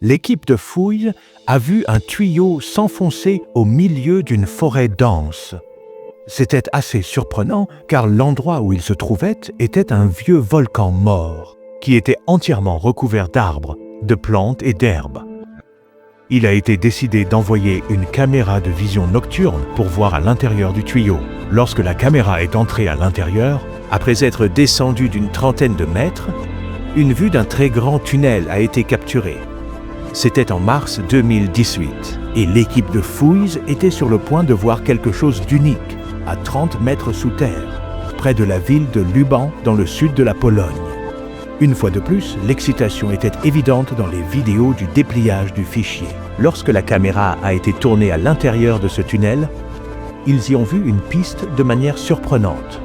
L'équipe de fouilles a vu un tuyau s'enfoncer au milieu d'une forêt dense. C'était assez surprenant car l'endroit où il se trouvait était un vieux volcan mort qui était entièrement recouvert d'arbres, de plantes et d'herbes. Il a été décidé d'envoyer une caméra de vision nocturne pour voir à l'intérieur du tuyau. Lorsque la caméra est entrée à l'intérieur, après être descendue d'une trentaine de mètres, une vue d'un très grand tunnel a été capturée. C'était en mars 2018 et l'équipe de fouilles était sur le point de voir quelque chose d'unique à 30 mètres sous terre, près de la ville de Luban dans le sud de la Pologne. Une fois de plus, l'excitation était évidente dans les vidéos du dépliage du fichier. Lorsque la caméra a été tournée à l'intérieur de ce tunnel, ils y ont vu une piste de manière surprenante.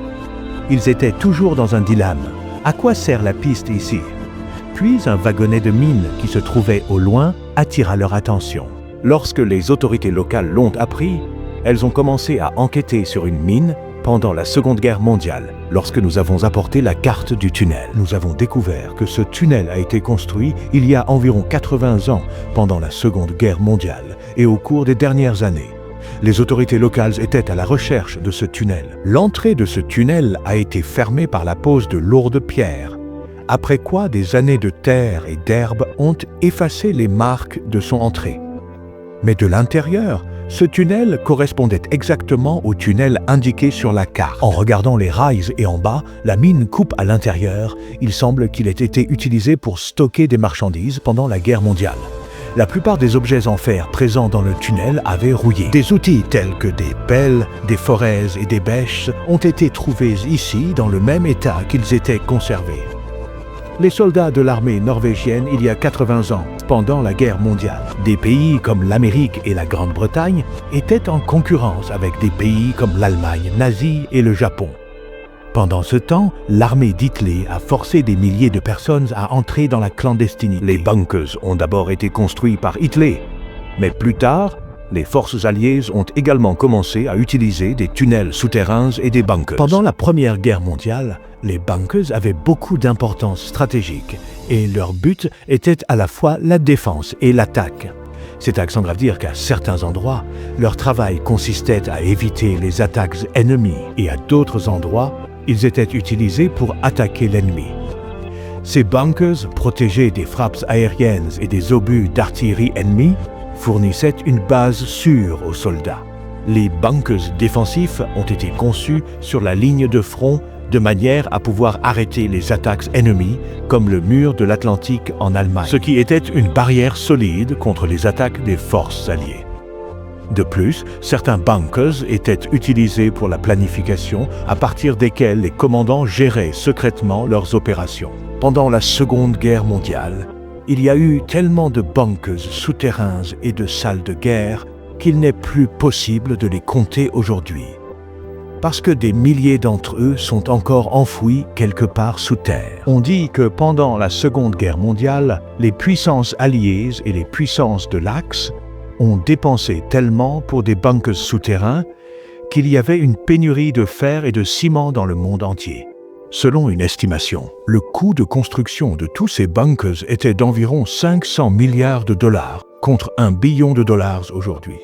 Ils étaient toujours dans un dilemme. À quoi sert la piste ici? Puis un wagonnet de mine qui se trouvait au loin attira leur attention. Lorsque les autorités locales l'ont appris, elles ont commencé à enquêter sur une mine pendant la Seconde Guerre mondiale. Lorsque nous avons apporté la carte du tunnel, nous avons découvert que ce tunnel a été construit il y a environ 80 ans pendant la Seconde Guerre mondiale et au cours des dernières années. Les autorités locales étaient à la recherche de ce tunnel. L'entrée de ce tunnel a été fermée par la pose de lourdes pierres, après quoi des années de terre et d'herbe ont effacé les marques de son entrée. Mais de l'intérieur, ce tunnel correspondait exactement au tunnel indiqué sur la carte. En regardant les rails et en bas, la mine coupe à l'intérieur. Il semble qu'il ait été utilisé pour stocker des marchandises pendant la guerre mondiale. La plupart des objets en fer présents dans le tunnel avaient rouillé. Des outils tels que des pelles, des foraises et des bêches ont été trouvés ici dans le même état qu'ils étaient conservés. Les soldats de l'armée norvégienne il y a 80 ans, pendant la guerre mondiale, des pays comme l'Amérique et la Grande-Bretagne étaient en concurrence avec des pays comme l'Allemagne nazie et le Japon. Pendant ce temps, l'armée d'Hitler a forcé des milliers de personnes à entrer dans la clandestinité. Les bunkers ont d'abord été construits par Hitler, mais plus tard, les forces alliées ont également commencé à utiliser des tunnels souterrains et des bunkers. Pendant la Première Guerre mondiale, les bunkers avaient beaucoup d'importance stratégique et leur but était à la fois la défense et l'attaque. C'est à sans grave dire qu'à certains endroits, leur travail consistait à éviter les attaques ennemies et à d'autres endroits, ils étaient utilisés pour attaquer l'ennemi. Ces bunkers, protégés des frappes aériennes et des obus d'artillerie ennemis, fournissaient une base sûre aux soldats. Les bunkers défensifs ont été conçus sur la ligne de front de manière à pouvoir arrêter les attaques ennemies, comme le mur de l'Atlantique en Allemagne, ce qui était une barrière solide contre les attaques des forces alliées. De plus, certains bunkers étaient utilisés pour la planification, à partir desquels les commandants géraient secrètement leurs opérations. Pendant la Seconde Guerre mondiale, il y a eu tellement de bunkers souterrains et de salles de guerre qu'il n'est plus possible de les compter aujourd'hui, parce que des milliers d'entre eux sont encore enfouis quelque part sous terre. On dit que pendant la Seconde Guerre mondiale, les puissances alliées et les puissances de l'Axe ont dépensé tellement pour des bunkers souterrains qu'il y avait une pénurie de fer et de ciment dans le monde entier. Selon une estimation, le coût de construction de tous ces bunkers était d'environ 500 milliards de dollars contre 1 billion de dollars aujourd'hui.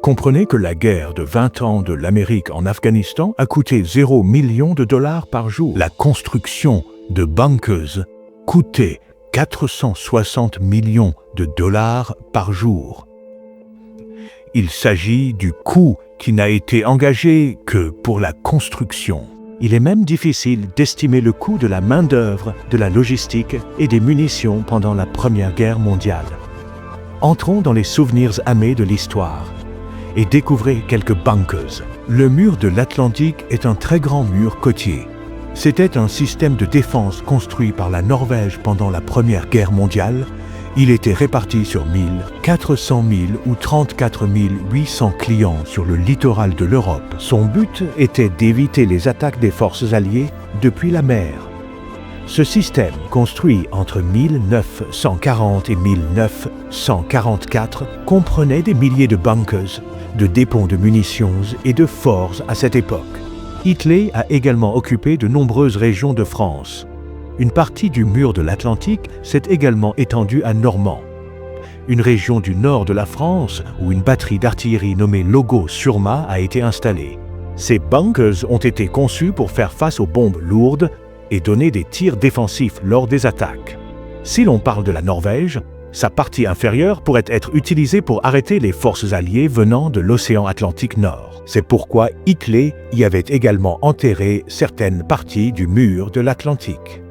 Comprenez que la guerre de 20 ans de l'Amérique en Afghanistan a coûté 0 million de dollars par jour. La construction de bunkers coûtait 460 millions de dollars par jour. Il s'agit du coût qui n'a été engagé que pour la construction. Il est même difficile d'estimer le coût de la main-d'œuvre, de la logistique et des munitions pendant la Première Guerre mondiale. Entrons dans les souvenirs amers de l'histoire et découvrez quelques bunkers. Le mur de l'Atlantique est un très grand mur côtier. C'était un système de défense construit par la Norvège pendant la Première Guerre mondiale. Il était réparti sur 1000, 400 000 ou 34 800 clients sur le littoral de l'Europe. Son but était d'éviter les attaques des forces alliées depuis la mer. Ce système, construit entre 1940 et 1944, comprenait des milliers de bunkers, de dépôts de munitions et de forts à cette époque. Hitler a également occupé de nombreuses régions de France. Une partie du mur de l'Atlantique s'est également étendue à Normand. une région du nord de la France où une batterie d'artillerie nommée Logo-sur-Mât a été installée. Ces bunkers ont été conçus pour faire face aux bombes lourdes et donner des tirs défensifs lors des attaques. Si l'on parle de la Norvège, sa partie inférieure pourrait être utilisée pour arrêter les forces alliées venant de l'océan Atlantique Nord. C'est pourquoi Hitler y avait également enterré certaines parties du mur de l'Atlantique.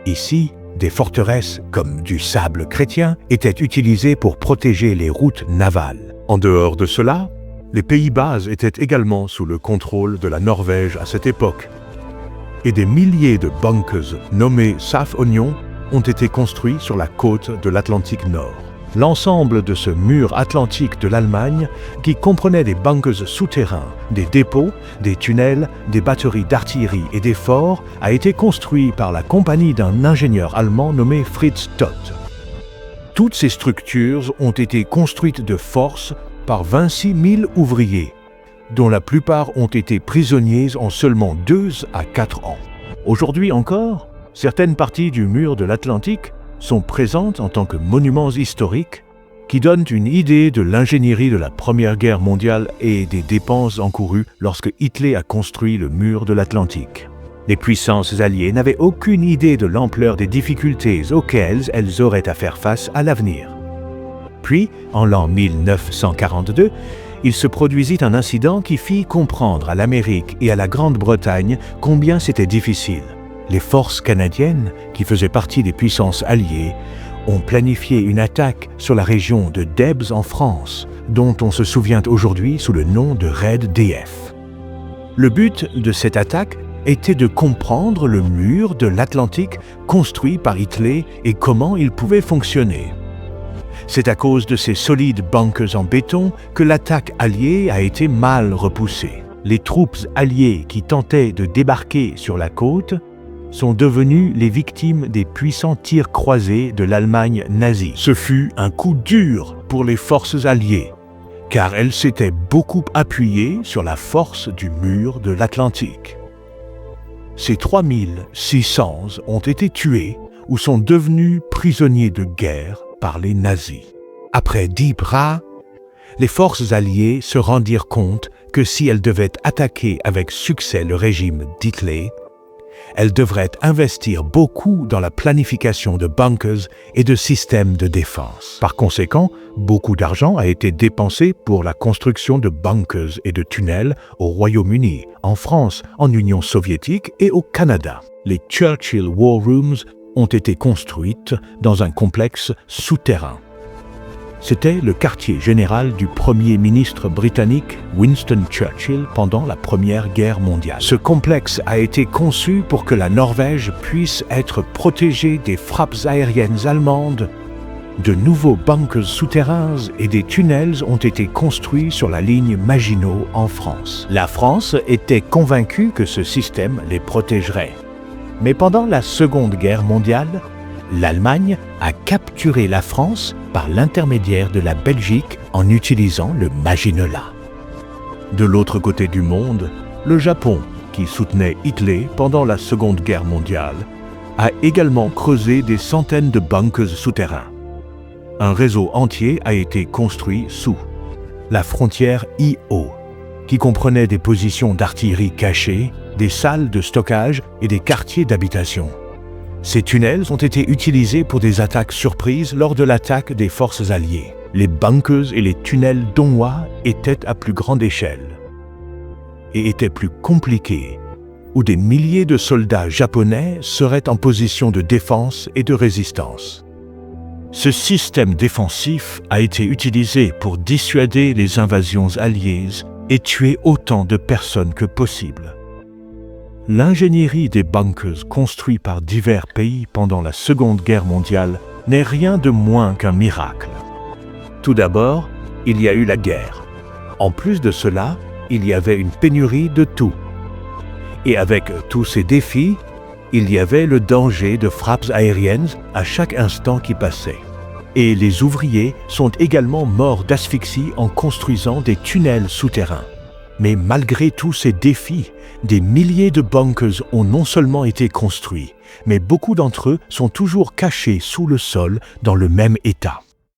Ici, des forteresses, comme du sable chrétien, étaient utilisées pour protéger les routes navales. En dehors de cela, les Pays-Bas étaient également sous le contrôle de la Norvège à cette époque. Et des milliers de bunkers nommés Safonion ont été construits sur la côte de l'Atlantique Nord. L'ensemble de ce mur atlantique de l'Allemagne, qui comprenait des bunkers souterrains, des dépôts, des tunnels, des batteries d'artillerie et des forts, a été construit par la compagnie d'un ingénieur allemand nommé Fritz Todt. Toutes ces structures ont été construites de force par 26 000 ouvriers, dont la plupart ont été prisonniers en seulement 2 à 4 ans. Aujourd'hui encore, certaines parties du mur de l'Atlantique sont présentes en tant que monuments historiques qui donnent une idée de l'ingénierie de la Première Guerre mondiale et des dépenses encourues lorsque Hitler a construit le mur de l'Atlantique. Les puissances alliées n'avaient aucune idée de l'ampleur des difficultés auxquelles elles auraient à faire face à l'avenir. Puis, en l'an 1942, il se produisit un incident qui fit comprendre à l'Amérique et à la Grande-Bretagne combien c'était difficile. Les forces canadiennes, qui faisaient partie des puissances alliées, ont planifié une attaque sur la région de Debs en France, dont on se souvient aujourd'hui sous le nom de Raid DF. Le but de cette attaque était de comprendre le mur de l'Atlantique construit par Hitler et comment il pouvait fonctionner. C'est à cause de ces solides bunkers en béton que l'attaque alliée a été mal repoussée. Les troupes alliées qui tentaient de débarquer sur la côte sont devenues les victimes des puissants tirs croisés de l'Allemagne nazie. Ce fut un coup dur pour les forces alliées, car elles s'étaient beaucoup appuyées sur la force du mur de l'Atlantique. Ces 3600 ont été tués ou sont devenus prisonniers de guerre par les nazis. Après Ypres, les forces alliées se rendirent compte que si elles devaient attaquer avec succès le régime d'Hitler, elles devraient investir beaucoup dans la planification de bunkers et de systèmes de défense. Par conséquent, beaucoup d'argent a été dépensé pour la construction de bunkers et de tunnels au Royaume-Uni, en France, en Union soviétique et au Canada. Les Churchill War Rooms ont été construites dans un complexe souterrain. C'était le quartier général du Premier ministre britannique Winston Churchill pendant la Première Guerre mondiale. Ce complexe a été conçu pour que la Norvège puisse être protégée des frappes aériennes allemandes. De nouveaux bunkers souterrains et des tunnels ont été construits sur la ligne Maginot en France. La France était convaincue que ce système les protégerait. Mais pendant la Seconde Guerre mondiale, l'Allemagne a capturé la France par l'intermédiaire de la Belgique en utilisant le Maginot-là. De l'autre côté du monde, le Japon, qui soutenait Hitler pendant la Seconde Guerre mondiale, a également creusé des centaines de bunkers souterrains. Un réseau entier a été construit sous la frontière I-O, qui comprenait des positions d'artillerie cachées, des salles de stockage et des quartiers d'habitation. Ces tunnels ont été utilisés pour des attaques surprises lors de l'attaque des forces alliées. Les bunkers et les tunnels danois étaient à plus grande échelle et étaient plus compliqués, où des milliers de soldats japonais seraient en position de défense et de résistance. Ce système défensif a été utilisé pour dissuader les invasions alliées et tuer autant de personnes que possible. L'ingénierie des bunkers construits par divers pays pendant la Seconde Guerre mondiale n'est rien de moins qu'un miracle. Tout d'abord, il y a eu la guerre. En plus de cela, il y avait une pénurie de tout. Et avec tous ces défis, il y avait le danger de frappes aériennes à chaque instant qui passait. Et les ouvriers sont également morts d'asphyxie en construisant des tunnels souterrains. Mais malgré tous ces défis, des milliers de bunkers ont non seulement été construits, mais beaucoup d'entre eux sont toujours cachés sous le sol dans le même état.